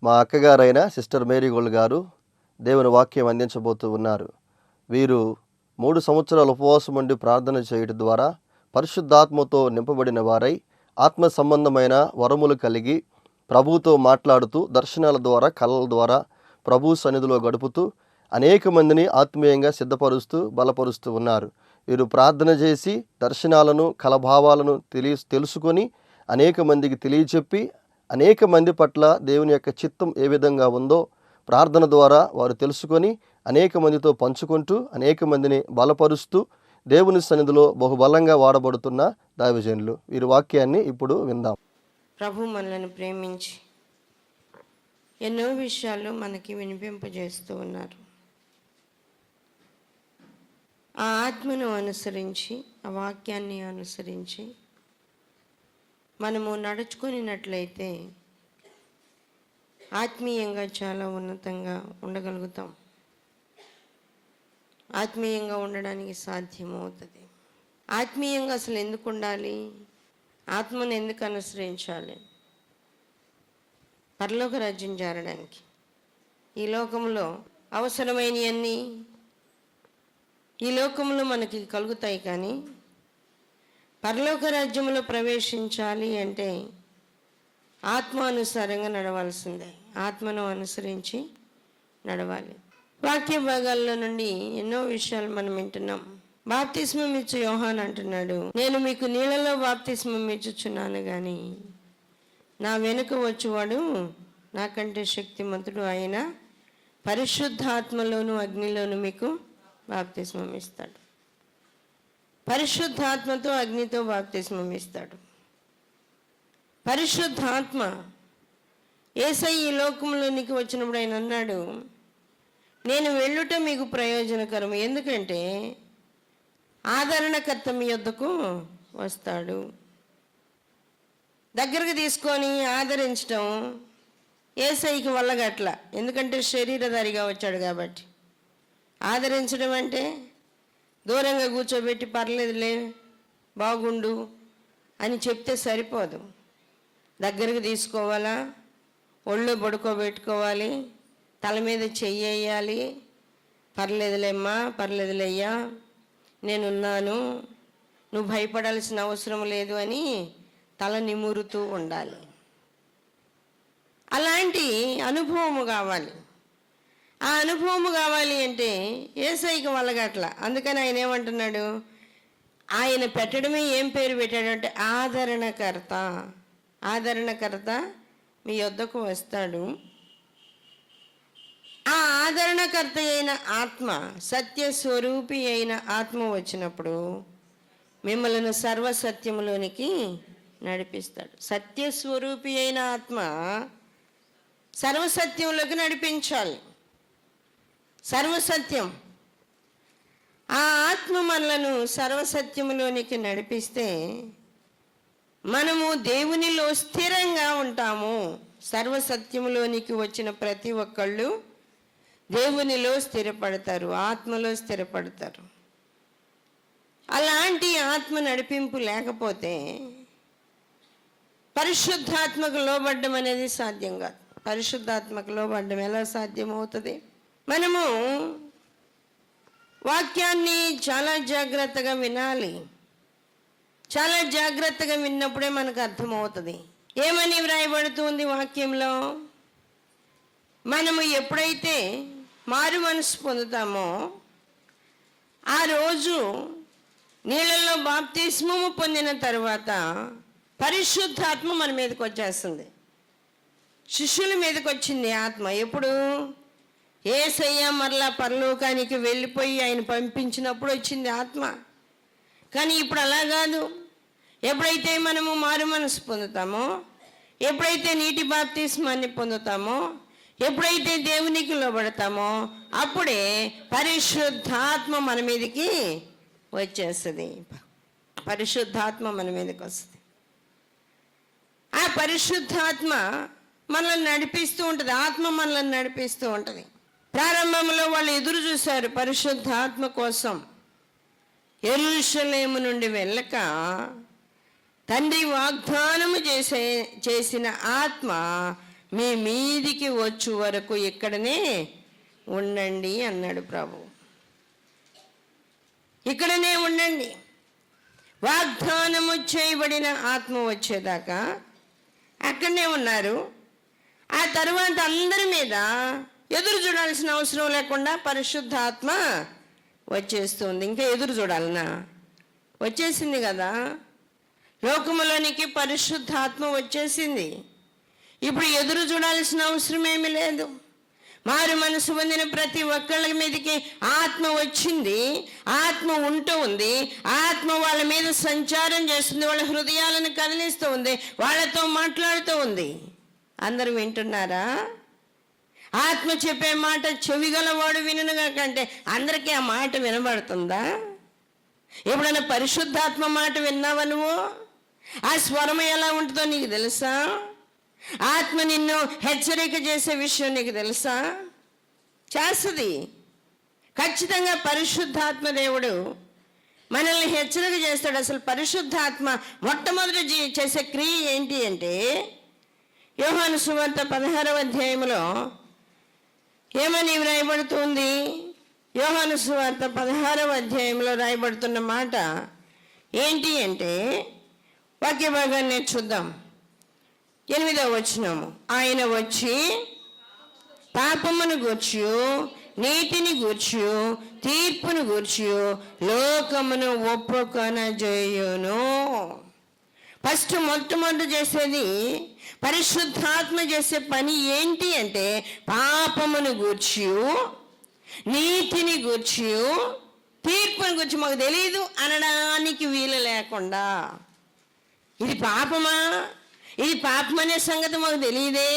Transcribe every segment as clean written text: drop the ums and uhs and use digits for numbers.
మా అక్కగారైన sister Mary gold గారు దేవుని వాక్యం అందించబోతూ ఉన్నారు. వీరు 3 సంవత్సరాల ఉపవాసం ఉండి ప్రార్థన చేయడం ద్వారా పరిశుద్ధాత్మతో నింపబడిన వారై ఆత్మ సంబంధమైన వరములు కలిగి ప్రభువుతో మాట్లాడుతూ దర్శనాల ద్వారా కళల ద్వారా ప్రభు సన్నిధిలో గడుపుతూ అనేక మందిని ఆత్మీయంగా సిద్ధపరుస్తూ బలపరుస్తూ ఉన్నారు. వీరు ప్రార్థన చేసి దర్శనాలను కలభావాలను తెలుసుకొని అనేక మందికి తెలియచెప్పి అనేక మంది పట్ల దేవుని యొక్క చిత్తం ఏ విధంగా ఉందో ప్రార్థన ద్వారా వారు తెలుసుకొని అనేక మందితో పంచుకుంటూ అనేక మందిని బలపరుస్తూ దేవుని సన్నిధిలో బహుబలంగా వాడబడుతున్న దైవజనులు. వీరి వాక్యాన్ని ఇప్పుడు విందాం. ప్రభు మనల్ని ప్రేమించి ఎన్నో విషయాలు మనకి వినిపింపజేస్తూ ఉన్నారు. ఆ ఆత్మను అనుసరించి, ఆ వాక్యాన్ని అనుసరించి మనము నడుచుకున్నట్లయితే ఆత్మీయంగా చాలా ఉన్నతంగా ఉండగలుగుతాం. ఆత్మీయంగా ఉండడానికి సాధ్యమవుతుంది. ఆత్మీయంగా అసలు ఎందుకు ఉండాలి? ఆత్మను ఎందుకు అనుసరించాలి? పరలోక రాజ్యం చేరడానికి. ఈ లోకంలో అవసరమైనవన్నీ ఈ లోకంలో మనకి కలుగుతాయి, కానీ పరలోక రాజ్యంలో ప్రవేశించాలి అంటే ఆత్మానుసారంగా నడవాల్సిందే. ఆత్మను అనుసరించి నడవాలి. వాక్య భాగాల్లో నుండి ఎన్నో విషయాలు మనం వింటున్నాం. బాప్తిస్మం ఇచ్చు యోహాన్ అంటున్నాడు, నేను మీకు నీళ్ళలో బాప్తిస్మం ఇచ్చుచున్నాను, కానీ నా వెనుక వచ్చేవాడు నాకంటే శక్తిమంతుడు, ఆయన పరిశుద్ధాత్మలోను అగ్నిలోను మీకు బాప్తిస్మం ఇస్తాడు. పరిశుద్ధాత్మతో అగ్నితో బాప్తిస్మం ఇస్తాడు. పరిశుద్ధాత్మ యేసయ్య ఈ లోకంలోనికి వచ్చినప్పుడు ఆయన అన్నాడు, నేను వెళ్ళుట మీకు ప్రయోజనకరం, ఎందుకంటే ఆదరణకర్త మీ యొద్దకు వస్తాడు. దగ్గరకు తీసుకొని ఆదరించడం యేసయ్యకి వల్లగట్ల, ఎందుకంటే శరీరధారిగా వచ్చాడు కాబట్టి. ఆదరించడం అంటే దూరంగా కూర్చోబెట్టి పర్లేదులే బాగుండు అని చెప్తే సరిపోదు. దగ్గరకు తీసుకోవాలా, ఒళ్ళో పడుకోబెట్టుకోవాలి, తల మీద చెయ్యాలి. పర్లేదులేమ్మా, పర్లేదులేయ్యా, నేనున్నాను, నువ్వు భయపడాల్సిన అవసరం లేదు అని తల నిమురుతూ ఉండాలి. అలాంటి అనుభవము కావాలి. ఆ అనుభవము కావాలి అంటే యేసయ్యకి వల్లగట్ల. అందుకని ఆయన ఏమంటున్నాడు, ఆయన పెట్టడమే ఏం పేరు పెట్టాడంటే ఆదరణకర్త. ఆదరణకర్త మీ యొద్దకు వస్తాడు. ఆ ఆదరణకర్త అయిన ఆత్మ, సత్యస్వరూపి అయిన ఆత్మ వచ్చినప్పుడు మిమ్మల్ని సర్వసత్యములోనికి నడిపిస్తాడు. సత్యస్వరూపి అయిన ఆత్మ సర్వసత్యంలోకి నడిపించాలి. సర్వసత్యం. ఆ ఆత్మ మనలను సర్వసత్యములోనికి నడిపిస్తే మనము దేవునిలో స్థిరంగా ఉంటాము. సర్వసత్యములోనికి వచ్చిన ప్రతి ఒక్కళ్ళు దేవునిలో స్థిరపడతారు, ఆత్మలో స్థిరపడతారు. అలాంటి ఆత్మ నడిపింపు లేకపోతే పరిశుద్ధాత్మకు లోబడ్డం అనేది సాధ్యం కాదు. పరిశుద్ధాత్మకు లోబడ్డం ఎలా సాధ్యమవుతుంది? మనము వాక్యాన్ని చాలా జాగ్రత్తగా వినాలి. చాలా జాగ్రత్తగా విన్నప్పుడే మనకు అర్థమవుతుంది. ఏమని వ్రాయబడుతుంది వాక్యంలో? మనము ఎప్పుడైతే మారు మనసు పొందుతామో ఆ రోజు నీళ్ళల్లో బాప్తిస్మము పొందిన తర్వాత పరిశుద్ధాత్మ మన మీదకి వచ్చేస్తుంది. శిష్యుల మీదకి వచ్చింది ఆత్మ. ఎప్పుడు? యేసయ్య మరలా పరలోకానికి వెళ్ళిపోయి ఆయన పంపించినప్పుడు వచ్చింది ఆత్మ. కానీ ఇప్పుడు అలా కాదు. ఎప్పుడైతే మనము మారు మనసు పొందుతామో, ఎప్పుడైతే నీటి బాప్తిస్మాన్ని పొందుతామో, ఎప్పుడైతే దేవునికి లోబడతామో అప్పుడే పరిశుద్ధాత్మ మన మీదకి వచ్చేస్తుంది. పరిశుద్ధాత్మ మన మీదకి వస్తుంది. ఆ పరిశుద్ధాత్మ మనల్ని నడిపిస్తూ ఉంటుంది. ఆత్మ మనల్ని నడిపిస్తూ ఉంటుంది. ప్రారంభంలో వాళ్ళు ఎదురు చూశారు పరిశుద్ధాత్మ కోసం. యెరూషలేము నుండి వెళ్ళక తండ్రి వాగ్దానము చేసిన ఆత్మ మీ మీదికి వచ్చు వరకు ఇక్కడనే ఉండండి అన్నాడు ప్రభు. ఇక్కడనే ఉండండి. వాగ్దానము చేయబడిన ఆత్మ వచ్చేదాకా అక్కడనే ఉన్నారు. ఆ తరువాత అందరి మీద ఎదురు చూడాల్సిన అవసరం లేకుండా పరిశుద్ధాత్మ వచ్చేస్తుంది. ఇంకా ఎదురు చూడాలనా? వచ్చేసింది కదా. లోకములోనికి పరిశుద్ధాత్మ వచ్చేసింది. ఇప్పుడు ఎదురు చూడాల్సిన అవసరం ఏమీ లేదు. మారు మనసు పొందిన ప్రతి ఒక్కళ్ళ మీదకి ఆత్మ వచ్చింది. ఆత్మ ఉంటూ ఉంది. ఆత్మ వాళ్ళ మీద సంచారం చేస్తుంది. వాళ్ళ హృదయాలను కదిలిస్తూ ఉంది. వాళ్ళతో మాట్లాడుతూ ఉంది. అందరూ వింటున్నారా? ఆత్మ చెప్పే మాట చెవిగలవాడు వినుగా కంటే అందరికీ ఆ మాట వినబడుతుందా? ఎప్పుడైనా పరిశుద్ధాత్మ మాట విన్నావా నువ్వు? ఆ స్వరం ఎలా ఉంటుందో నీకు తెలుసా? ఆత్మ నిన్ను హెచ్చరిక చేసే విషయం నీకు తెలుసా? చేస్తుంది. ఖచ్చితంగా పరిశుద్ధాత్మ దేవుడు మనల్ని హెచ్చరిక చేస్తాడు. అసలు పరిశుద్ధాత్మ మొట్టమొదటి చేసే క్రియ ఏంటి అంటే, యోహాను సువార్త 16వ అధ్యాయంలో ఏమని వ్రాయబడుతుంది? యోహాను సువార్త 16వ అధ్యాయంలో రాయబడుతున్న మాట ఏంటి అంటే, వాక్య భాగాన్ని చూద్దాం. 8వ వచనము, ఆయన వచ్చి పాపమును గూర్చి, నీతిని గూర్చి, తీర్పును గూర్చి లోకమును ఒప్పుకొనజేయును. మొట్టమొదటి చేసేది పరిశుద్ధాత్మ చేసే పని ఏంటి అంటే, పాపమును గూర్చి, నీతిని గూర్చి, తీర్పుని గురించి మాకు తెలియదు అనడానికి వీలు లేకుండా, ఇది పాపమా, ఇది పాపం అనే సంగతి మాకు తెలియదే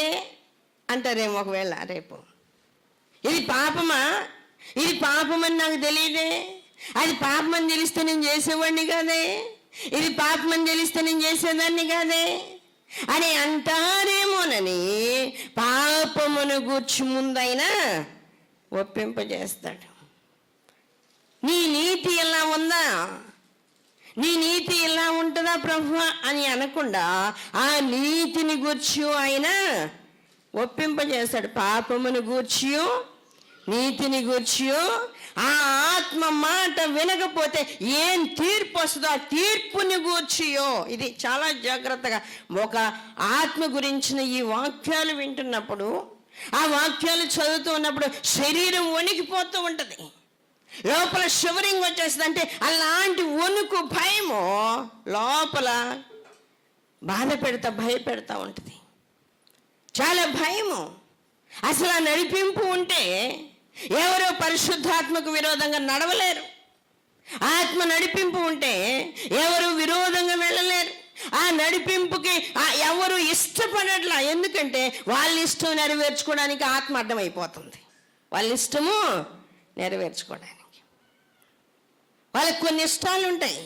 అంటారేమో ఒకవేళ రేపు. ఇది పాపమా, ఇది పాపమని నాకు తెలియదే, అది పాపమని తెలిస్తే నేను చేసేవాడిని కాదే, ఇది పాపమని తెలిస్తే నేను చేసేదాన్ని కాదే అని అంటారేమోనని పాపమును గూర్చి ముందైనా ఒప్పింపజేస్తాడు. నీ నీతి ఎలా ఉందా, నీ నీతి ఎలా ఉంటుందా ప్రభువా అని అనకుండా ఆ నీతిని గూర్చి ఆయన ఒప్పింపజేస్తాడు. పాపమును గూర్చి, నీతిని గూర్చి ఆ ఆత్మ మాట వినకపోతే ఏం తీర్పు వస్తుందో ఆ తీర్పుని గూర్చియో. ఇది చాలా జాగ్రత్తగా ఒక ఆత్మ గురించిన ఈ వాక్యాలు వింటున్నప్పుడు, ఆ వాక్యాలు చదువుతూ ఉన్నప్పుడు శరీరం వణికిపోతూ ఉంటుంది, లోపల షివరింగ్ వచ్చేస్తుంది. అంటే అలాంటి వణుకు, భయము లోపల భయపెడతా ఉంటుంది. చాలా భయము. అసలు ఆ నడిపింపు ఉంటే ఎవరో పరిశుద్ధాత్మకు విరోధంగా నడవలేరు. ఆత్మ నడిపింపు ఉంటే ఎవరు విరోధంగా వెళ్ళలేరు. ఆ నడిపింపుకి ఎవరు ఇష్టపడట్లా. ఎందుకంటే వాళ్ళ ఇష్టం నెరవేర్చుకోవడానికి ఆత్మ అడ్డమైపోతుంది. వాళ్ళ ఇష్టము నెరవేర్చుకోవడానికి వాళ్ళకి కొన్ని ఇష్టాలు ఉంటాయి.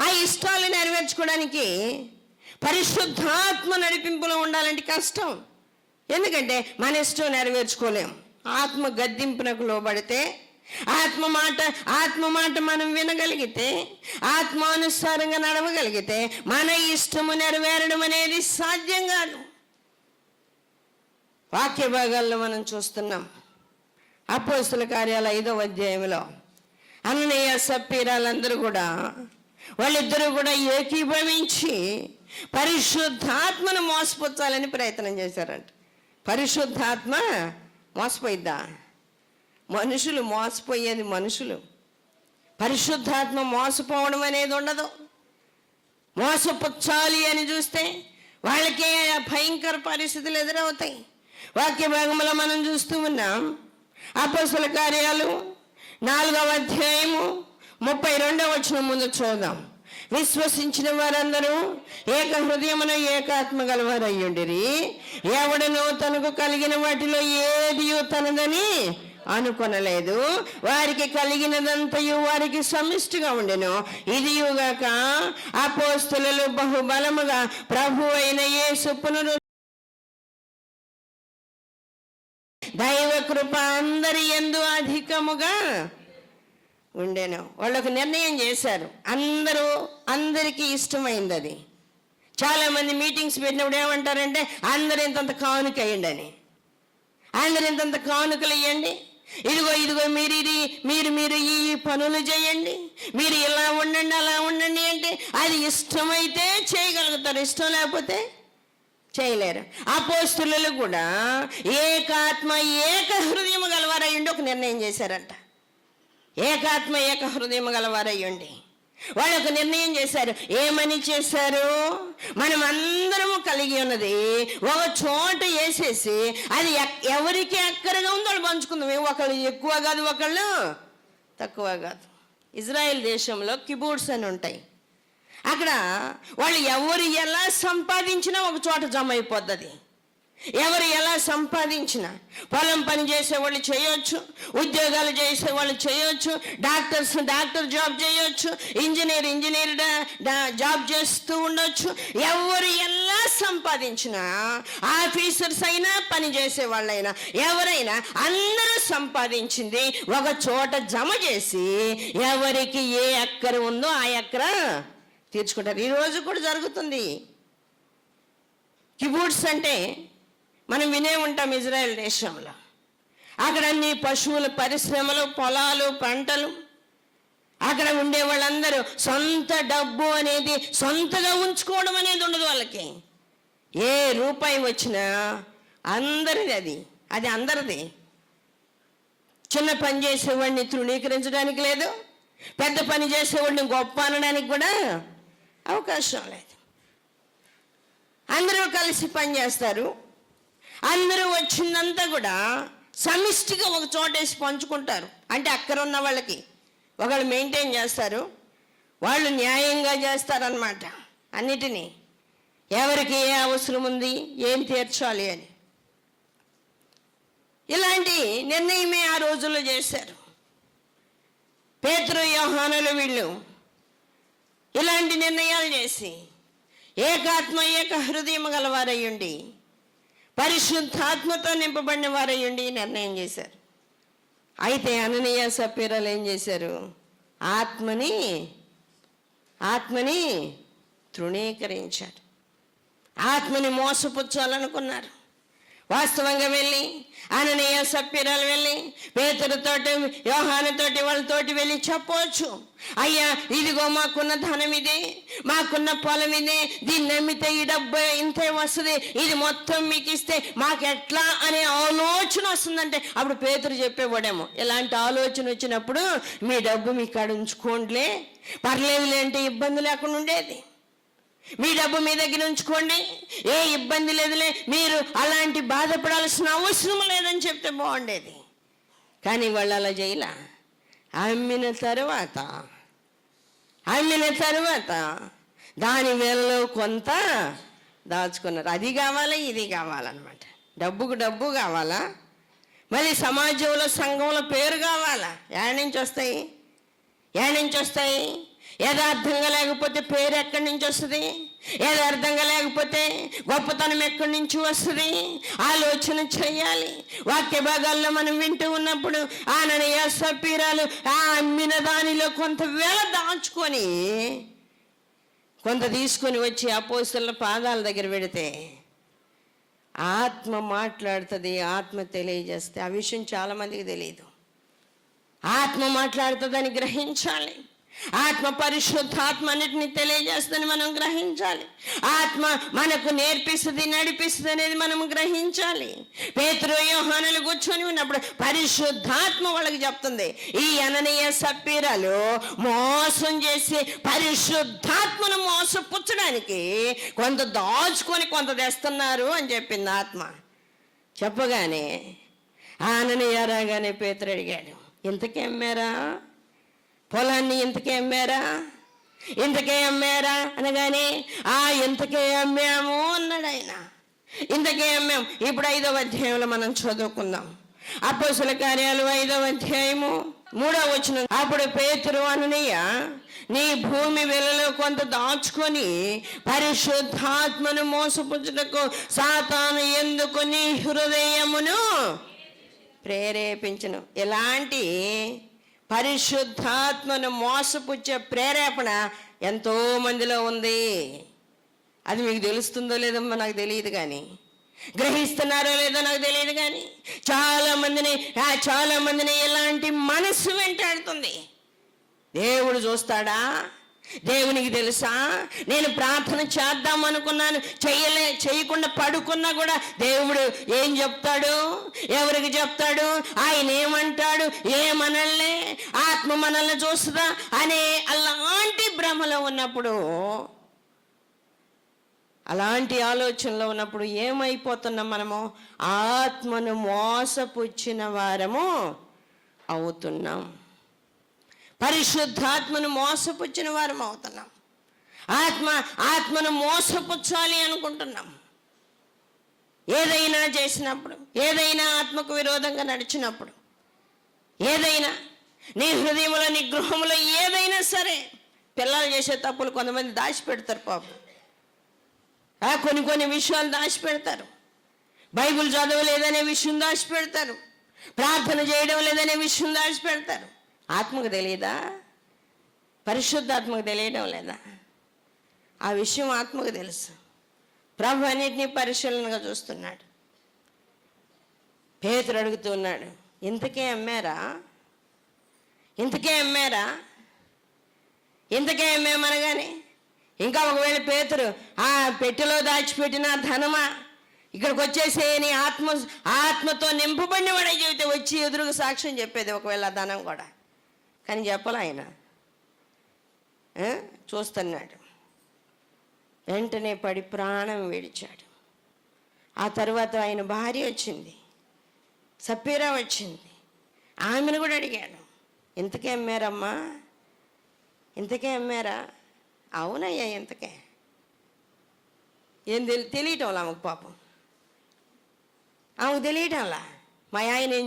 ఆ ఇష్టాలు నెరవేర్చుకోవడానికి పరిశుద్ధాత్మ నడిపింపులో ఉండాలంటే కష్టం. ఎందుకంటే మన ఇష్టం నెరవేర్చుకోలేము. ఆత్మ గద్దింపునకు లోబడితే, ఆత్మ మాట మనం వినగలిగితే, ఆత్మానుసారంగా నడవగలిగితే మన ఇష్టము నెరవేరడం అనేది సాధ్యం కాదు. వాక్య భాగాల్లో మనం చూస్తున్నాం. అపోస్తల కార్యాల 5వ అధ్యాయంలో అననీయ సప్పీరాలందరూ కూడా, వాళ్ళిద్దరూ కూడా ఏకీభవించి పరిశుద్ధాత్మను మోసపుచ్చాలని ప్రయత్నం చేశారంట. పరిశుద్ధాత్మ మోసపోయిద్దా? మనుషులు మోసపోయేది మనుషులు. పరిశుద్ధాత్మ మోసపోవడం అనేది ఉండదు. మోసపుచ్చాలి అని చూస్తే వాళ్ళకే భయంకర పరిస్థితులు ఎదురవుతాయి. వాక్య భాగంలో మనం చూస్తూ ఉన్నాం. అపోస్తల కార్యాలు 4వ అధ్యాయము 32వ వచనం ముందు చూద్దాం. విశ్వసించిన వారందరూ ఏక హృదయమును ఏకాత్మ గలవారు అయ్యుండిరి. ఎవడనో తనకు కలిగిన వాటిలో ఏది తనదని అనుకొనలేదు. వారికి కలిగినదంతయు వారికి సమిష్టిగా ఉండెను. ఇదియుగాక అపోస్తలులు బహుబలముగా ప్రభు అయిన యేసు దైవ కృప అందరి యందు అధికముగా ఉండెను. వాళ్ళకు నిర్ణయం చేశారు. అందరికీ ఇష్టమైంది అది. చాలామంది మీటింగ్స్ పెట్టినప్పుడు ఏమంటారంటే అందరూ ఇంతంత కానుక వేయండి అని. అందరూ ఇంతంత కానుకలు ఇవ్వండి, ఇదిగో మీరు ఈ పనులు చేయండి, మీరు ఇలా ఉండండి అలా ఉండండి అంటే అది ఇష్టమైతే చేయగలుగుతారు, ఇష్టం లేకపోతే చేయలేరు. అపోస్తలులు కూడా ఏకాత్మ ఏక హృదయం గలవారయ్యుండి ఒక నిర్ణయం చేశారంట. ఏకాత్మ ఏక హృదయం గలవారయ్యుండి వాళ్ళు ఒక నిర్ణయం చేశారు. ఏమని చేశారు? మనం అందరము కలిగి ఉన్నది ఒక చోట వేసేసి అది ఎవరికి ఎక్కడగా ఉందో వాళ్ళు పంచుకుందాం. ఒకళ్ళు ఎక్కువ కాదు, ఒకళ్ళు తక్కువ కాదు. ఇజ్రాయెల్ దేశంలో కిబూట్స్ అని ఉంటాయి. అక్కడ వాళ్ళు ఎవరు ఎలా సంపాదించినా ఒక చోట జమ అయిపోద్ది. ఎవరు ఎలా సంపాదించినా, పొలం పని చేసేవాళ్ళు చేయొచ్చు, ఉద్యోగాలు చేసేవాళ్ళు చేయొచ్చు, డాక్టర్ జాబ్ చేయొచ్చు, ఇంజనీర్ జాబ్ చేస్తూ ఉండొచ్చు. ఎవరు ఎలా సంపాదించినా, ఆఫీసర్స్ అయినా పని చేసే వాళ్ళైనా ఎవరైనా అందరూ సంపాదించింది ఒక చోట జమ చేసి ఎవరికి ఏ ఎక్కర ఉందో ఆ ఎక్కర తీర్చుకుంటారు. ఈరోజు కూడా జరుగుతుంది. కిబూట్స్ అంటే మనం వినే ఉంటాం ఇజ్రాయెల్ దేశంలో. అక్కడ అన్ని పశువుల పరిశ్రమలు, పొలాలు, పంటలు. అక్కడ ఉండే వాళ్ళందరూ సొంత డబ్బు అనేది సొంతగా ఉంచుకోవడం అనేది ఉండదు వాళ్ళకి. ఏ రూపాయి వచ్చినా అందరిది, అది అందరిది. చిన్న పని చేసేవాడిని తృణీకరించడానికి లేదు, పెద్ద పని చేసేవాడిని గొప్ప అనడానికి కూడా అవకాశం లేదు. అందరూ కలిసి పని చేస్తారు. అందరూ వచ్చిందంతా కూడా సమిష్టిగా ఒక చోట వేసి పంచుకుంటారు. అంటే అక్కడ ఉన్న వాళ్ళకి ఒకళ్ళు మెయింటైన్ చేస్తారు, వాళ్ళు న్యాయంగా చేస్తారన్నమాట. అన్నిటినీ ఎవరికి ఏ అవసరం ఉంది, ఏం తీర్చాలి అని ఇలాంటి నిర్ణయమే ఆ రోజుల్లో చేశారు. పేతురు, యోహానులు వీళ్ళు ఇలాంటి నిర్ణయాలు చేసి ఏకాత్మ ఏక హృదయం గలవారయ్యుండి పరిశుద్ధాత్మతో నింపబడిన వారయ్యుండి నిర్ణయం చేశారు. అయితే అననీయ సప్పీరాలు ఏం చేశారు? ఆత్మని తృణీకరించారు. ఆత్మని మోసపుచ్చాలనుకున్నారు. వాస్తవంగా వెళ్ళి అననీయ సప్పీరాలు వెళ్ళి పేతురుతోటి, యోహానుతోటి, వాళ్ళతోటి వెళ్ళి చెప్పవచ్చు, అయ్యా ఇదిగో మాకున్న ధనం ఇదే, మాకున్న పొలం ఇదే, దీన్ని నమ్మితే ఈ డబ్బు ఇంతే వస్తుంది, ఇది మొత్తం మీకు ఇస్తే మాకు ఎట్లా అనే ఆలోచన వస్తుందంటే అప్పుడు పేతురు చెప్పేవాడేమో, ఇలాంటి ఆలోచన వచ్చినప్పుడు మీ డబ్బు మీ కాడ ఉంచుకోండిలే, పర్లేదులే అంటే ఇబ్బంది లేకుండా ఉండేది. మీ డబ్బు మీ దగ్గర ఉంచుకోండి, ఏ ఇబ్బంది లేదులే, మీరు అలాంటి బాధపడాల్సిన అవసరం లేదని చెప్తే బాగుండేది. కానీ వాళ్ళు అలా చేయలా. అమ్మిన తర్వాత దాని వేలలో కొంత దాచుకున్నారు. అది కావాలా, ఇది కావాలన్నమాట. డబ్బుకు డబ్బు కావాలా, మళ్ళీ సమాజంలో, సంఘంలో పేరు కావాలా. ఏడ నుంచి వస్తాయి? యథార్థంగా లేకపోతే పేరు ఎక్కడి నుంచి వస్తుంది? యథార్థంగా లేకపోతే గొప్పతనం ఎక్కడి నుంచి వస్తుంది? ఆలోచన చేయాలి. వాక్య భాగాల్లో మనం వింటూ ఉన్నప్పుడు అననీయ సప్పీరాలు ఆ అమ్మిన దానిలో కొంత వేళ దాచుకొని కొంత తీసుకొని వచ్చి అపోస్తలుల పాదాల దగ్గర పెడితే ఆత్మ మాట్లాడుతుంది, ఆత్మ తెలియజేస్తే. ఆ విషయం చాలామందికి తెలియదు. ఆత్మ మాట్లాడుతుందని గ్రహించాలి. ఆత్మ పరిశుద్ధాత్మ అన్నిటిని తెలియజేస్తుందని మనం గ్రహించాలి. ఆత్మ మనకు నేర్పిస్తుంది, నడిపిస్తుంది అనేది మనం గ్రహించాలి. పేతురు, యోహానులు కూర్చొని ఉన్నప్పుడు పరిశుద్ధాత్మ వాళ్ళకి చెప్తుంది, ఈ అననీయ సప్పీరాలు మోసం చేసి పరిశుద్ధాత్మను మోసపుచ్చడానికి కొంత దాచుకొని కొంత తెస్తున్నారు అని చెప్పింది ఆత్మ. చెప్పగానే అననీయ రాగానే పేతురు అడిగాడు, ఇంతకీ అమ్మారా? పొలాన్ని ఇంతకే అమ్మారా అనగానే ఇంతకే అమ్మాము అన్నాడు ఆయన. ఇంతకే అమ్మాము. ఇప్పుడు 5వ అధ్యాయంలో మనం చదువుకుందాం. అపోస్తలుల కార్యాలు 5వ అధ్యాయము 3వ వచనం. అప్పుడు పేతురు, అననీయ, నీ భూమి వెలలో కొంత దాచుకొని పరిశుద్ధాత్మను మోసపుచ్చుటకు సాతాను ఎందుకు నీ హృదయమును ప్రేరేపించును. ఎలాంటి పరిశుద్ధాత్మను మోసపుచ్చే ప్రేరేపణ ఎంతో మందిలో ఉంది. అది మీకు తెలుస్తుందో లేదో నాకు తెలియదు, కానీ గ్రహిస్తున్నారో లేదో నాకు తెలియదు, కానీ చాలా మందిని ఇలాంటి మనసు వెంటాడుతుంది. దేవుడు చూస్తాడా? దేవునికి తెలుసా? నేను ప్రార్థన చేద్దాం అనుకున్నాను, చేయకుండా పడుకున్నా కూడా దేవుడు ఏం చెప్తాడు, ఎవరికి చెప్తాడు, ఆయన ఏమంటాడు, ఏమనల్లే, ఆత్మ మనల్ని చూస్తుందా అనే అలాంటి భ్రమలో ఉన్నప్పుడు, అలాంటి ఆలోచనలో ఉన్నప్పుడు ఏమైపోతున్నాం మనము? ఆత్మను మోసపుచ్చిన వారము అవుతున్నాం. పరిశుద్ధాత్మను మోసపుచ్చిన వారం అవుతున్నాం. ఆత్మను మోసపుచ్చాలి అనుకుంటున్నాం. ఏదైనా చేసినప్పుడు, ఏదైనా ఆత్మకు విరోధంగా నడిచినప్పుడు, ఏదైనా నీ హృదయంలో, నీ గృహంలో ఏదైనా సరే, పిల్లలు చేసే తప్పులు కొంతమంది దాచిపెడతారు పాపం. కొన్ని విషయాలు దాచిపెడతారు. బైబిల్ చదవలేదనే విషయం దాచిపెడతారు. ప్రార్థన చేయడం లేదనే విషయం దాచిపెడతారు. ఆత్మకు తెలియదా? పరిశుద్ధాత్మకు తెలియడం లేదా? ఆ విషయం ఆత్మకు తెలుసు. ప్రభు అన్నిటినీ పరిశీలనగా చూస్తున్నాడు. పేతురు అడుగుతున్నాడు, ఇంతకే అమ్మారా? ఇంతకే అమ్మేమనగానే ఇంకా ఒకవేళ పేతురు, ఆ పెట్టెలో దాచిపెట్టిన ధనమా, ఇక్కడికి వచ్చేసే నీ ఆత్మతో నింపబడిన వాడే చెబితే వచ్చి ఎదురుగా సాక్ష్యం చెప్పేది ఒకవేళ ఆ ధనం కూడా. కానీ చెప్పలే ఆయన. చూస్తున్నాడు. వెంటనే పడి ప్రాణం విడిచాడు. ఆ తర్వాత ఆయన భార్య వచ్చింది, సప్పీరా వచ్చింది. ఆమెను కూడా అడిగాడు, ఇంతకే అమ్మారమ్మా? ఇంతకే అమ్మారా? అవునయ్యా, ఇంతకే. ఏం తెలియటంలా ఆమెకు పాపం. ఆమెకు తెలియటంలా. మా ఆయన ఏం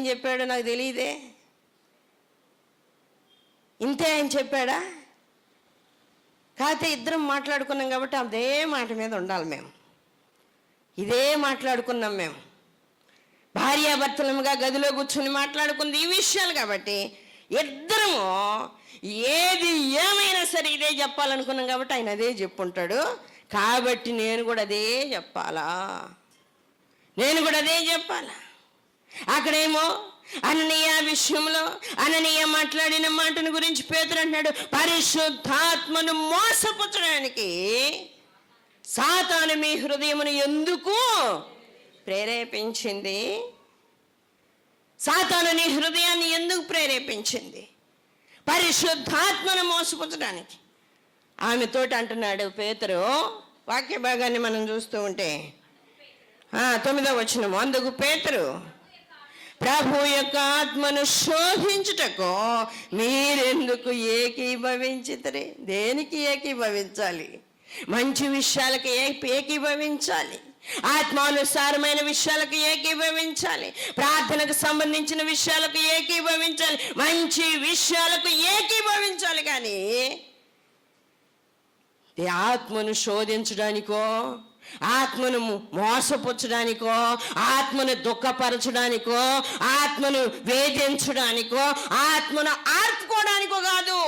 చెప్పాడు నాకు తెలియదే. ఇంతే ఆయన చెప్పాడా? కాకపోతే ఇద్దరం మాట్లాడుకున్నాం కాబట్టి అదే మాట మీద ఉండాలి మేము. ఇదే మాట్లాడుకున్నాం మేము. భార్యాభర్తలముగా గదిలో కూర్చొని మాట్లాడుకుంది ఈ విషయాలు కాబట్టి ఇద్దరము ఏది ఏమైనా సరే ఇదే చెప్పాలనుకున్నాం కాబట్టి ఆయన అదే చెప్పుంటాడు. కాబట్టి నేను కూడా అదే చెప్పాలా? అక్కడేమో అననీయ విషయంలో అననీయ మాట్లాడిన మాటను గురించి పేతురు అంటున్నాడు, పరిశుద్ధాత్మను మోసపుచ్చడానికి సాతాను మీ హృదయమును ఎందుకు ప్రేరేపించింది? సాతాను నీ హృదయాన్ని ఎందుకు ప్రేరేపించింది? పరిశుద్ధాత్మను మోసపుచ్చడానికి. ఆమెతోటి అంటున్నాడు పేతురు. వాక్య భాగాన్ని మనం చూస్తూ ఉంటే 9వ వచనం, అందుకు పేతురు, ప్రభు యొక్క ఆత్మను శోధించుటకు మీరెందుకు ఏకీభవించితరే? దేనికి ఏకీభవించాలి? మంచి విషయాలకు ఏకీభవించాలి, ఆత్మానుసారమైన విషయాలకు ఏకీభవించాలి, ప్రార్థనకు సంబంధించిన విషయాలకు ఏకీభవించాలి, మంచి విషయాలకు ఏకీభవించాలి. కానీ ఆత్మను శోధించడానికో, ఆత్మను మోసపుచ్చడానికో, ఆత్మను దుఃఖపరచడానికో, ఆత్మను వేధించడానికో, ఆత్మను ఆర్పుకోవడానికో కాదు.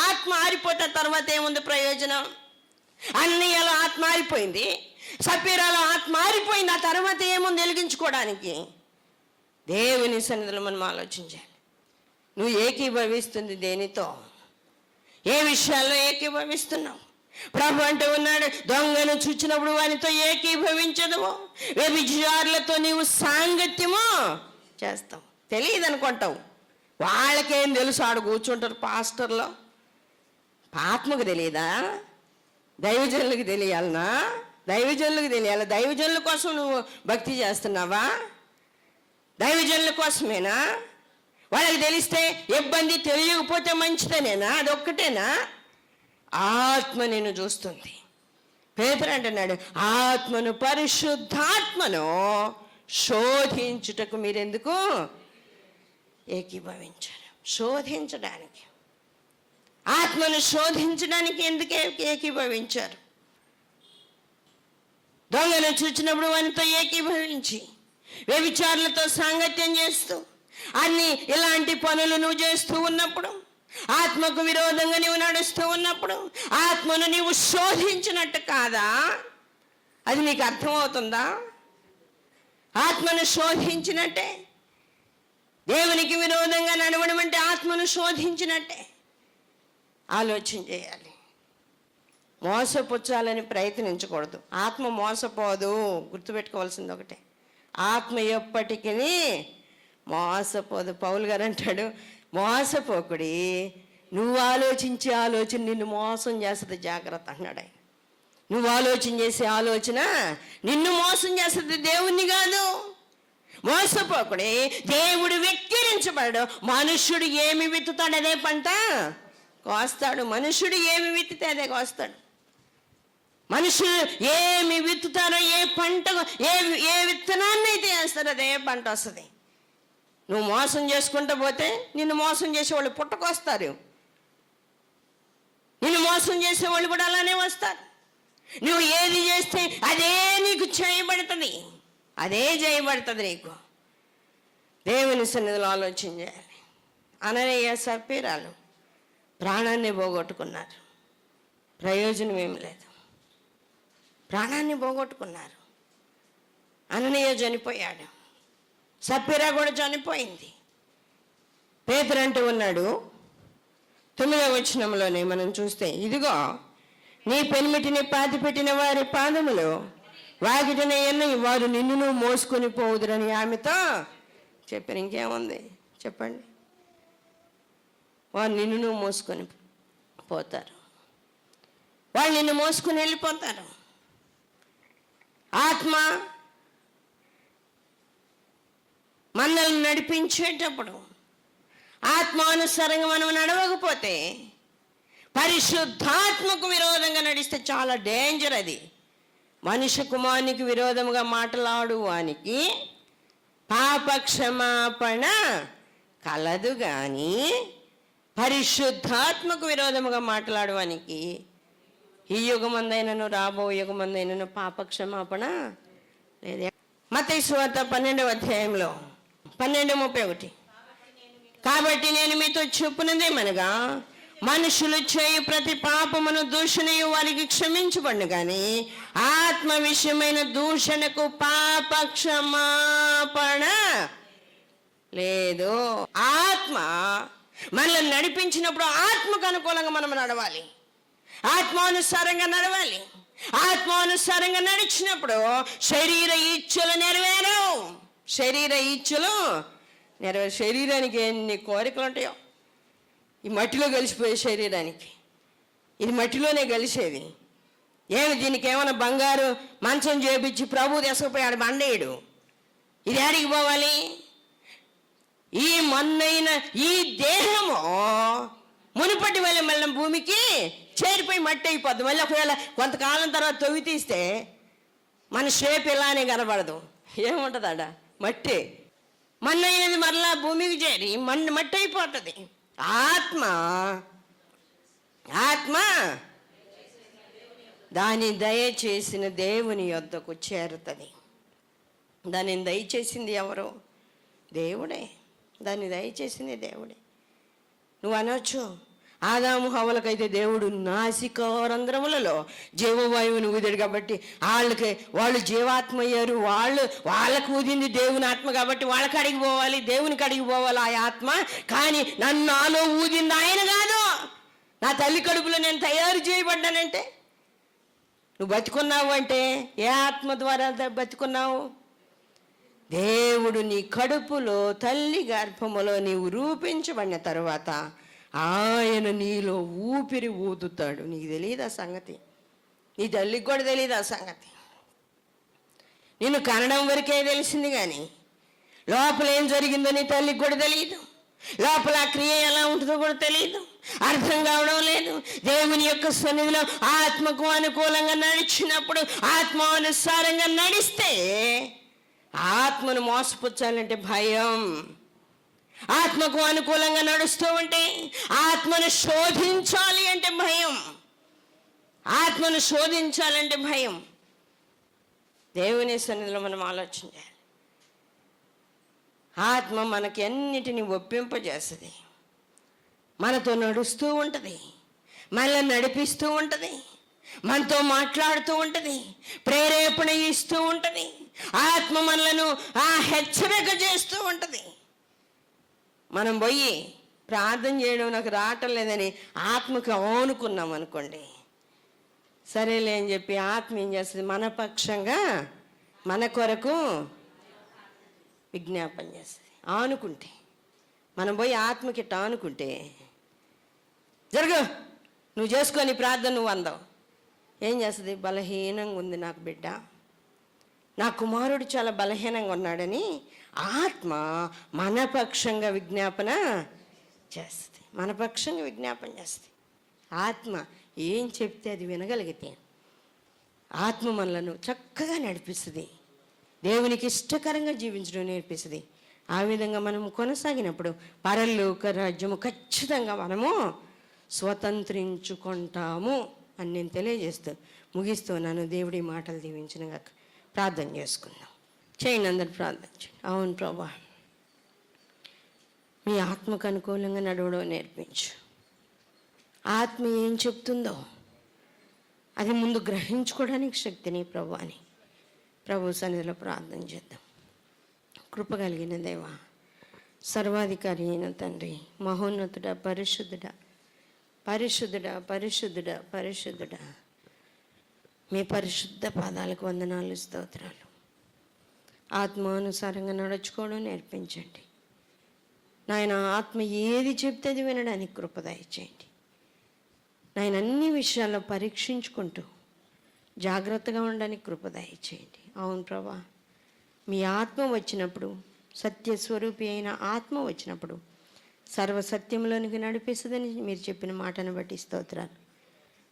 ఆత్మ ఆరిపోతే తర్వాత ఏముంది ప్రయోజనం? అన్నయ్యలో ఆత్మ ఆరిపోయింది, సపీరాలో ఆత్మ ఆరిపోయింది, ఆ తర్వాత ఏముంది వెలిగించుకోవడానికి? దేవుని సన్నిధిలో మనం ఆలోచించాలి. నువ్వు ఏకీభవిస్తుంది దేనితో? ఏ విషయాల్లో ఏకీభవిస్తున్నావు? ప్రభు అంటూ ఉన్నాడు, దొంగను చూచినప్పుడు వానితో ఏకీభవించదు, వ్యభిచారులతో నీవు సాంగత్యము చేస్తావు. తెలియదు అనుకుంటావు, వాళ్ళకేం తెలుసు, ఆడు కూర్చుంటారు పాస్టర్లో. ఆత్మకు తెలియదా? దైవజనులకు తెలియాలనా? దైవజనులకు తెలియాలి. దైవజనుల కోసం నువ్వు భక్తి చేస్తున్నావా? దైవజనుల కోసమేనా? వాళ్ళకి తెలిస్తే ఇబ్బంది, తెలియకపోతే మంచిదేనేనా? అదొక్కటేనా? ఆత్మ నిన్ను చూస్తుంది. పేతురు అంటున్నాడు, ఆత్మను, పరిశుద్ధాత్మను శోధించుటకు మీరెందుకు ఏకీభవించారు? శోధించడానికి, ఆత్మను శోధించడానికి ఎందుకు ఏకీభవించారు? దొంగను చూచినప్పుడు వానితో ఏకీభవించి, వ్యభిచారులతో సాంగత్యం చేస్తూ, అన్ని ఇలాంటి పనులు నువ్వు చేస్తూ ఉన్నప్పుడు, ఆత్మకు విరోధంగా నీవు నడుస్తూ ఉన్నప్పుడు ఆత్మను నీవు శోధించినట్టు కాదా? అది నీకు అర్థమవుతుందా? ఆత్మను శోధించినట్టే. దేవునికి విరోధంగా నడవడం అంటే ఆత్మను శోధించినట్టే. ఆలోచన చేయాలి. మోసపుచ్చాలని ప్రయత్నించకూడదు. ఆత్మ మోసపోదు. గుర్తుపెట్టుకోవాల్సింది ఒకటే, ఆత్మ ఎప్పటికీ మోసపోదు. పౌలు గారు అంటాడు, మోసపోకుడి, నువ్వు ఆలోచించే ఆలోచన నిన్ను మోసం చేస్తుంది, జాగ్రత్త అన్నాడు ఆయన. నువ్వు ఆలోచన చేసే ఆలోచన నిన్ను మోసం చేస్తుంది, దేవుణ్ణి కాదు. మోసపోకుడి, దేవుడు వెక్కిరించబడు. మనుష్యుడు ఏమి విత్తుతాడు అదే పంట కోస్తాడు. మనుష్యుడు ఏమి విత్తితే అదే కోస్తాడు. మనుషులు ఏమి విత్తుతారో, ఏ పంట, ఏ విత్తనాన్ని అయితే వేస్తారో అదే పంట వస్తుంది. నువ్వు మోసం చేసుకుంటూ పోతే నిన్ను మోసం చేసేవాళ్ళు పుట్టకొస్తారు. నిన్ను మోసం చేసేవాళ్ళు కూడా అలానే వస్తారు. నువ్వు ఏది చేస్తే అదే నీకు చేయబడుతుంది, అదే చేయబడుతుంది నీకు. దేవుని సన్నిధిలో ఆలోచన చేయాలి. అననీయ సప్పీరాలు ప్రాణాన్ని పోగొట్టుకున్నారు, ప్రయోజనం ఏమి లేదు. ప్రాణాన్ని పోగొట్టుకున్నారు. అననీయ చనిపోయాడు, సప్పీరా కూడా చనిపోయింది. పేతురు అంటూ ఉన్నాడు 9వ వచనంలోనే మనం చూస్తే, ఇదిగో నీ పెనిమిటిని పాతిపెట్టిన వారి పాదములు వాకిటిన ఎన్న వారు నిన్నును మోసుకొని పోవుదురని ఆమెతో చెప్పారు. ఇంకేముంది చెప్పండి? వారు నిన్నును మోసుకొని పోతారు, వాళ్ళు నిన్ను మోసుకొని వెళ్ళిపోతారు. ఆత్మ మనల్ని నడిపించేటప్పుడు ఆత్మానుసారంగా మనం నడవకపోతే, పరిశుద్ధాత్మకు విరోధంగా నడిస్తే చాలా డేంజర్ అది. మనుష్య కుమారునికి విరోధముగా మాట్లాడువానికి పాప క్షమాపణ కలదు, కానీ పరిశుద్ధాత్మకు విరోధముగా మాట్లాడువానికి ఈ యుగమందైనను రాబో యుగమందైనను పాప క్షమాపణ లేదు. మత్తయి సువార్త 12వ అధ్యాయంలో 12:31, కాబట్టి నేను మీతో చెప్పున్నదేమనగా మనుషులు చేయు ప్రతి పాపమును దూషణయు వారికి క్షమించబడును, కానీ ఆత్మ విషయమైన దూషణకు పాప క్షమాపణ లేదు. ఆత్మ మనల్ని నడిపించినప్పుడు ఆత్మకు అనుకూలంగా మనం నడవాలి, ఆత్మానుసారంగా నడవాలి. ఆత్మానుసారంగా నడిచినప్పుడు శరీర ఇచ్ఛలు నెరవేరవు. శరీర ఇచ్ఛలు శరీరానికి ఎన్ని కోరికలు ఉంటాయో, ఈ మట్టిలో కలిసిపోయే శరీరానికి, ఇది మట్టిలోనే కలిసేది. ఏమి దీనికి ఏమైనా బంగారు మంచం చేపించి ప్రభు తీసుకుపోయాడు బండేయుడు, ఇది ఆడికి పోవాలి? ఈ మన్నైన ఈ దేహము మునుపటి వల్ల మళ్ళీ భూమికి చేరిపోయి మట్టి అయిపోద్ది. మళ్ళీ ఒకవేళ కొంతకాలం తర్వాత తవ్వి తీస్తే మన షేప్ ఇలానే కనబడదు. ఏముంటుంది ఆడ? మట్టి. మన్నైనది మరలా భూమికి చేరి మట్టి అయిపోతుంది. ఆత్మ దాన్ని దయచేసిన దేవుని యొద్దకు చేరుతుంది. దానిని దయచేసింది ఎవరు? దేవుడే. దాన్ని దయచేసింది దేవుడే. నువ్వు అనొచ్చు, ఆదాము హవ్వలకైతే దేవుడు నాసికారంధ్రములలో జీవవాయువుని ఊదాడు కాబట్టి వాళ్ళు జీవాత్మ అయ్యారు. వాళ్ళకు ఊదింది దేవుని ఆత్మ కాబట్టి వాళ్ళకి అడిగి పోవాలి, దేవునికి అడిగి పోవాలి ఆ ఆత్మ. కానీ నన్ను నాలో ఊదింది ఆయన కాదు. నా తల్లి కడుపులో నేను తయారు చేయబడ్డానంటే, నువ్వు బతుకున్నావు అంటే ఏ ఆత్మ ద్వారా బతుకున్నావు? దేవుడు నీ కడుపులో తల్లి గర్భములో నీవు రూపించబడిన తరువాత ఆయన నీలో ఊపిరి ఊదుతాడు. నీకు తెలియదు ఆ సంగతి, నీ తల్లికి కూడా తెలియదు ఆ సంగతి. నిన్ను కనడం వరకే తెలిసింది, కానీ లోపల ఏం జరిగిందో నీ తల్లికి కూడా తెలియదు. లోపల ఆ క్రియ ఎలా ఉంటుందో కూడా తెలియదు, అర్థం కావడం లేదు. దేవుని యొక్క సన్నిధిలో ఆత్మకు అనుకూలంగా నడిచినప్పుడు, ఆత్మానుసారంగా నడిస్తే, ఆత్మను మోసపుచ్చాలంటే భయం. ఆత్మకు అనుకూలంగా నడుస్తూ ఉంటే ఆత్మను శోధించాలి అంటే భయం. ఆత్మను శోధించాలంటే భయం. దేవుని సన్నిధిలో మనం ఆలోచన చేయాలి. ఆత్మ మనకి అన్నిటినీ ఒప్పింపజేస్తుంది. మనతో నడుస్తూ ఉంటుంది, మనల్ని నడిపిస్తూ ఉంటుంది, మనతో మాట్లాడుతూ ఉంటుంది, ప్రేరేపణ ఇస్తూ ఉంటుంది, ఆత్మ మనలను హెచ్చరిక చేస్తూ ఉంటుంది. మనం పోయి ప్రార్థన చేయడం నాకు రావటం లేదని ఆత్మకు ఆనుకున్నాం అనుకోండి, సరేలే అని చెప్పి ఆత్మ ఏం చేస్తుంది, మన పక్షంగా మన కొరకు విజ్ఞాపన చేస్తుంది. ఆనుకుంటే మనం పోయి ఆత్మకి ఆనుకుంటే, జరుగు నువ్వు చేసుకొని ప్రార్థన నువ్వు అందావు, ఏం చేస్తుంది, బలహీనంగా ఉంది నాకు బిడ్డ, నా కుమారుడు చాలా బలహీనంగా ఉన్నాడని ఆత్మ మన పక్షంగా విజ్ఞాపన చేస్తుంది. మన పక్షంగా విజ్ఞాపన చేస్తుంది. ఆత్మ ఏం చెప్తే అది వినగలిగితే ఆత్మ మనలను చక్కగా నడిపిస్తుంది, దేవునికి ఇష్టకరంగా జీవించడం నేర్పిస్తుంది. ఆ విధంగా మనం కొనసాగినప్పుడు పరలోక రాజ్యము ఖచ్చితంగా మనము స్వతంత్రించుకుంటాము అని నేను తెలియజేస్తూ ముగిస్తున్నాను. దేవుడి మాటలు దీవించినగా ప్రార్థన చేసుకుందాం. చేయండి, అందరు ప్రార్థన చేయండి. అవును ప్రభా, మీ ఆత్మకు అనుకూలంగా నడవడం నేర్పించు. ఆత్మ ఏం చెప్తుందో అది ముందు గ్రహించుకోవడానికి శక్తిని ప్రభు అని ప్రభు సన్నిధిలో ప్రార్థన చేద్దాం. కృప కలిగిన దేవా, సర్వాధికారి అయిన తండ్రి, మహోన్నతుడా, పరిశుద్ధుడా, పరిశుద్ధుడా, పరిశుద్ధుడా, పరిశుద్ధుడా, మీ పరిశుద్ధ పాదాలకు వందనాలు, స్తోత్రాలు. ఆత్మానుసారంగా నడుచుకోవడం నేర్పించండి నాయన. ఆత్మ ఏది చెప్తే అది వినడానికి కృప దయచేయండి నాయన. అన్ని విషయాల్లో పరీక్షించుకుంటూ జాగ్రత్తగా ఉండడానికి కృప దయచేయండి. అవును ప్రభా, మీ ఆత్మ వచ్చినప్పుడు, సత్యస్వరూపి అయిన ఆత్మ వచ్చినప్పుడు సర్వసత్యంలోనికి నడిపిస్తుందని మీరు చెప్పిన మాటను బట్టి స్తోత్రాలు.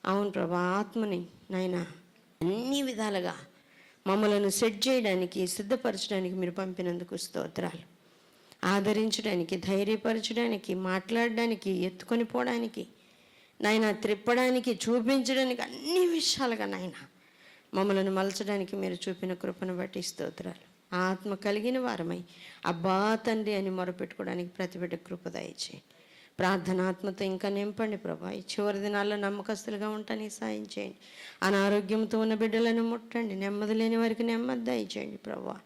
అవును ప్రభా, ఆత్మని నాయన అన్ని విధాలుగా మమ్మలను సెట్ చేయడానికి, సిద్ధపరచడానికి మీరు పంపినందుకు స్తోత్రాలు. ఆదరించడానికి, ధైర్యపరచడానికి, మాట్లాడడానికి, ఎత్తుకొని పోవడానికి నాయన, త్రిప్పడానికి, చూపించడానికి, అన్ని విషయాలుగా నాయన మమ్మలను మలచడానికి మీరు చూపిన కృపను బట్టి స్తోత్రాలు. ఆత్మ కలిగిన వారమై అబ్బా తండ్రి అని మొరపెట్టుకోవడానికి ప్రతి బిడ్డ కృప దయచేయండి. ప్రార్థనాత్మతో ఇంకా నింపండి ప్రభా. ఈ చివరి దినాల్లో నమ్మకస్తులుగా ఉండటానికి సాయం చేయండి. అనారోగ్యంతో ఉన్న బిడ్డలను ముట్టండి, నెమ్మది లేని వారికి నెమ్మది దయచేయండి ప్రభా.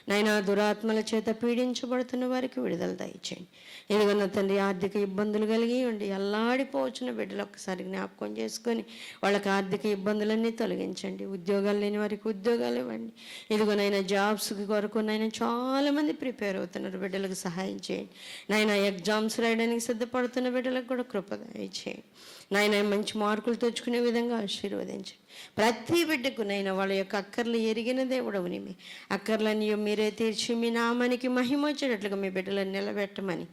నైనా దురాత్మల చేత పీడించబడుతున్న వారికి విడుదల దయచేయండి. ఎందుకన్నా తండ్రి, ఆర్థిక ఇబ్బందులు కలిగి ఉండి అల్లాడిపోవచ్చిన బిడ్డలు ఒక్కసారి జ్ఞాపకం చేసుకొని వాళ్ళకి ఆర్థిక ఇబ్బందులన్నీ తొలగించండి. ఉద్యోగాలు లేని వారికి ఉద్యోగాలు ఇవ్వండి. ఇదిగోనైనా జాబ్స్కి కొరకు నైనా చాలామంది ప్రిపేర్ అవుతున్నారు, బిడ్డలకు సహాయం చేయండి. నైనా ఎగ్జామ్స్ రాయడానికి సిద్ధపడుతున్న బిడ్డలకు కూడా కృప దయచేయండి. నాయన మంచి మార్కులు తెచ్చుకునే విధంగా ఆశీర్వదించండి. ప్రతి బిడ్డకు నైనా వాళ్ళ యొక్క అక్కర్లు ఎరిగిన దేవుడవు నీవే. అక్కర్లని మీరే తీర్చి మీ నామానికి మహిమ వచ్చేటట్లుగా మీ బిడ్డలను నిలబెట్టమని,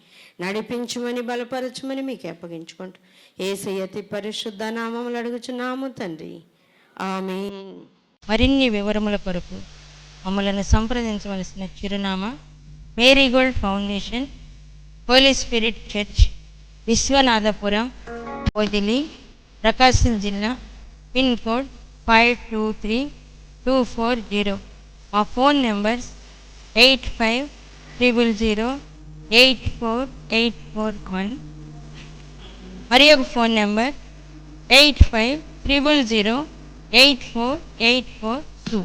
నడిపించమని, బలపరచమని మీకు అప్పగించుకుంటూ యేసయ్య అతి పరిశుద్ధ నామములు అడుగుచున్నాము తండ్రి, ఆమేన్. మరిన్ని వివరముల కొరకు మమ్మలను సంప్రదించవలసిన చిరునామా Marigold Foundation, Holy Spirit Church, Vishwanathapuram, Podili, Prakasam జిల్లా, పిన్ కోడ్ 523240. మా ఫోన్ నెంబర్స్ 8500084841. మరి ఒక ఫోన్ నెంబర్ 8500084841.